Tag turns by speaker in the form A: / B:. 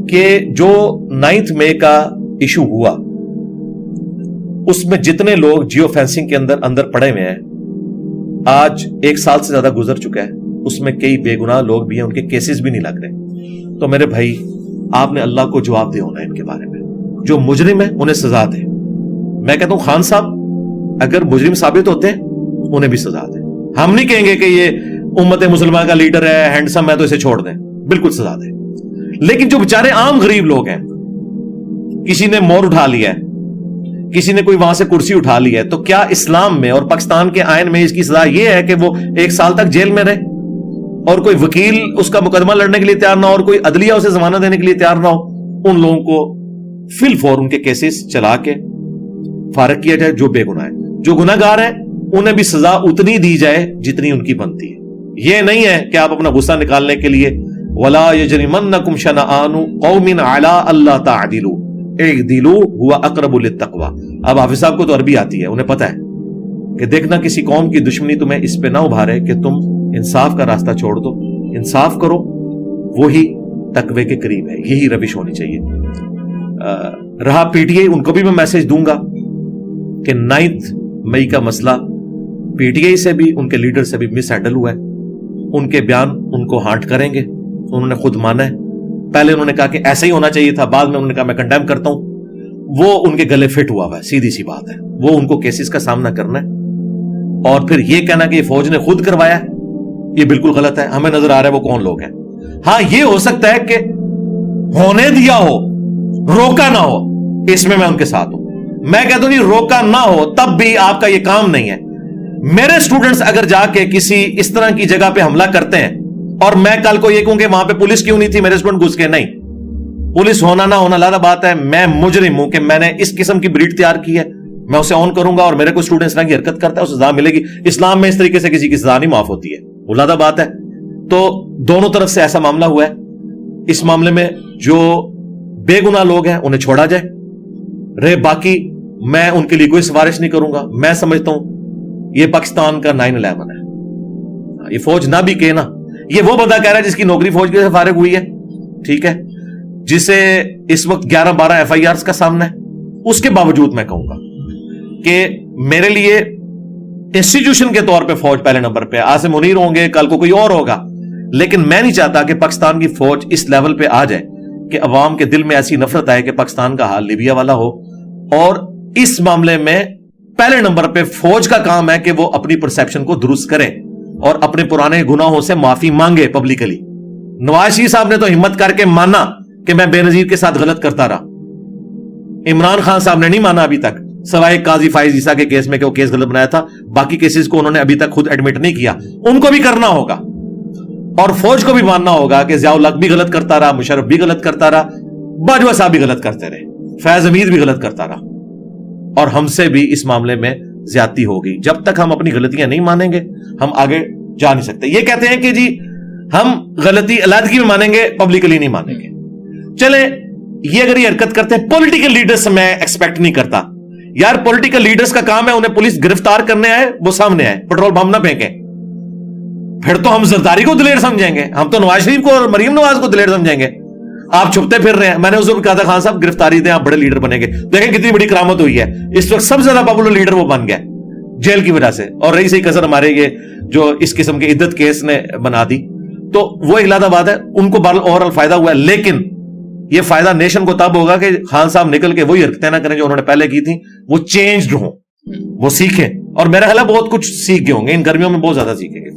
A: کہ جو 9 مئی کا ایشو ہوا اس میں جتنے لوگ جیو فینسنگ کے اندر پڑے ہوئے ہیں، آج 1 سال سے زیادہ گزر چکا ہے، اس میں کئی بے گناہ لوگ بھی ہیں، ان کے کیسز بھی نہیں لگ رہے. تو میرے بھائی آپ نے اللہ کو جواب دے ہونا ہے ان کے بارے میں. جو مجرم ہیں انہیں سزا دے. میں کہتا ہوں خان صاحب اگر مجرم ثابت ہوتے ہیں انہیں بھی سزا دیں. ہم نہیں کہیں گے کہ یہ امت مسلمہ کا لیڈر ہے، ہینڈسم ہے تو اسے چھوڑ دیں، بالکل سزا دیں. لیکن جو بیچارے عام غریب لوگ ہیں، کسی نے مور اٹھا لیا ہے، کسی نے کوئی وہاں سے کرسی اٹھا لی ہے، تو کیا اسلام میں اور پاکستان کے آئین میں اس کی سزا یہ ہے کہ وہ 1 سال تک جیل میں رہے اور کوئی وکیل اس کا مقدمہ لڑنے کے لیے تیار نہ ہو اور کوئی عدلیہ اسے ضمانت دینے کے لیے تیار نہ ہو؟ ان لوگوں کو فی الفور ان کے کیسز چلا کے فارغ کیا جائے جو بے گناہ ہیں. جو گناہ گار ہیں انہیں بھی سزا اتنی دی جائے جتنی ان کی بنتی ہے. یہ نہیں ہے کہ آپ اپنا غصہ نکالنے کے لیے وَلَا يَجْرِمَنَّكُمْ شَنَآنُ قَوْمٍ عَلَىٰ أَلَّا تَعْدِلُوا اعْدِلُوا هُوَ أَقْرَبُ لِلتَّقْوَىٰ. اب حافظ صاحب کو تو عربی آتی ہے، انہیں پتا ہے کہ دیکھنا کسی قوم کی دشمنی تمہیں اس پہ نہ ابھارے کہ تم انصاف کا راستہ چھوڑ دو. انصاف کرو، وہی تقوی کے قریب ہے. یہی روش ہونی چاہیے. رہا پی ٹی آئی، ان کو بھی میں میسج دوں گا کہ 9 مئی کا مسئلہ پی ٹی آئی سے بھی ان کے لیڈر سے بھی مس ہینڈل ہوا ہے. ان کے بیان ان کو ہانٹ کریں گے، انہوں نے خود مانا ہے. پہلے انہوں نے کہا کہ ایسا ہی ہونا چاہیے تھا، بعد میں انہوں نے کہا میں کنڈیم کرتا ہوں. وہ ان کے گلے فٹ ہوا ہے، سیدھی سی بات ہے. وہ ان کو کیسز کا سامنا کرنا ہے. اور پھر یہ کہنا کہ یہ فوج نے خود کروایا یہ بالکل غلط ہے. ہمیں نظر آ رہا ہے وہ کون لوگ ہیں. ہاں یہ ہو سکتا ہے کہ ہونے دیا ہو، روکا نہ ہو، اس میں ان کے ساتھ ہوں. میں کہتا ہوں نہیں، روکا نہ ہو تب بھی آپ کا یہ کام نہیں ہے. میرے اسٹوڈنٹس اگر جا کے کسی اس طرح کی جگہ پہ حملہ کرتے ہیں اور میں کل کو یہ کہوں کہ وہاں پہ پولیس کیوں نہیں تھی، میرے اسٹوڈنٹ گھس کے، نہیں، پولیس ہونا نہ ہونا علیحدہ بات ہے. میں مجرم ہوں کہ میں نے اس قسم کی بریڈ تیار کی ہے، میں اسے آن کروں گا اور میرے کو اسٹوڈنٹ اس طرح کی حرکت کرتا ہے اسے سزا ملے گی. اسلام میں اس طریقے سے کسی کی سزا نہیں معاف ہوتی ہے، علیحدہ بات ہے. تو دونوں طرف سے ایسا معاملہ ہوا ہے. اس معاملے میں جو بے گناہ لوگ ہیں انہیں چھوڑا جائے. رہے باقی میں ان کے لیے کوئی سفارش نہیں کروں گا. میں سمجھتا ہوں یہ پاکستان کا 9/11 ہے. یہ فوج نہ بھی کہ نا، یہ وہ بندہ کہہ رہا ہے جس کی نوکری فوج کے سے فارغ ہوئی ہے، ٹھیک ہے، جسے اس وقت 11-12 FIRs کا سامنا ہے. اس کے باوجود میں کہوں گا کہ میرے لیے انسٹیٹیوشن کے طور پہ فوج پہلے نمبر پہ. عاصم منیر ہوں گے، کل کو کوئی اور ہوگا، لیکن میں نہیں چاہتا کہ پاکستان کی فوج اس لیول پہ آ جائے کہ عوام کے دل میں ایسی نفرت آئے کہ پاکستان کا حال لیبیا والا ہو. اور اس معاملے میں پہلے نمبر پہ فوج کا کام ہے کہ وہ اپنی پرسیپشن کو درست کرے اور اپنے پرانے گناہوں سے معافی مانگے پبلکلی. نواز شریف صاحب نے تو ہمت کر کے مانا کہ میں بے نظیر کے ساتھ غلط کرتا رہا. عمران خان صاحب نے نہیں مانا ابھی تک، سوائے قاضی فائز عیسیٰ کے کیس میں کہ وہ کیس غلط بنایا تھا. باقی کیسز کو انہوں نے ابھی تک خود ایڈمٹ نہیں کیا. ان کو بھی کرنا ہوگا اور فوج کو بھی ماننا ہوگا کہ ضیاء الحق بھی غلط کرتا رہا، مشرف بھی غلط کرتا رہا، باجوہ صاحب بھی غلط کرتے رہے، فیض حمید بھی غلط کرتا رہا، اور ہم سے بھی اس معاملے میں زیادتی ہوگی. جب تک ہم اپنی غلطیاں نہیں مانیں گے ہم آگے جا نہیں سکتے. یہ کہتے ہیں کہ جی ہم غلطی علیحدگی میں مانیں گے، پبلکلی نہیں مانیں گے. چلیں یہ اگر یہ حرکت کرتے ہیں پولیٹیکل لیڈر سے میں ایکسپیکٹ نہیں کرتا. یار پولیٹیکل لیڈرز کا کام ہے، انہیں پولیس گرفتار کرنے آئے وہ سامنے آئے، پٹرول بم نہ پھینکیں. پھر تو ہم زرداری کو دلیر سمجھیں گے، ہم تو نواز شریف کو اور مریم نواز کو دلیر سمجھیں گے. آپ چھپتے پھر رہے ہیں. میں نے اس وقت کہا تھا خان صاحب گرفتاری دیں، آپ بڑے لیڈر بنیں گے. دیکھیں کتنی بڑی کرامت ہوئی ہے. اس وقت سب سے زیادہ پاپولر لیڈر وہ بن گیا جیل کی وجہ سے. اور رہی صحیح کسر ہمارے یہ جو اس قسم کے عدت کیس نے بنا دی، تو وہ علیحدہ بات ہے. ان کو اوورآل فائدہ ہوا ہے، لیکن یہ فائدہ نیشن کو تب ہوگا کہ خان صاحب نکل کے وہی حرکتیں نہ کریں جو انہوں نے پہلے کی تھیں. وہ چینجڈ ہوں، وہ سیکھیں. اور میرا خیال ہے بہت کچھ سیکھ گئے ہوں گے ان گرمیوں میں، بہت زیادہ سیکھیں گے.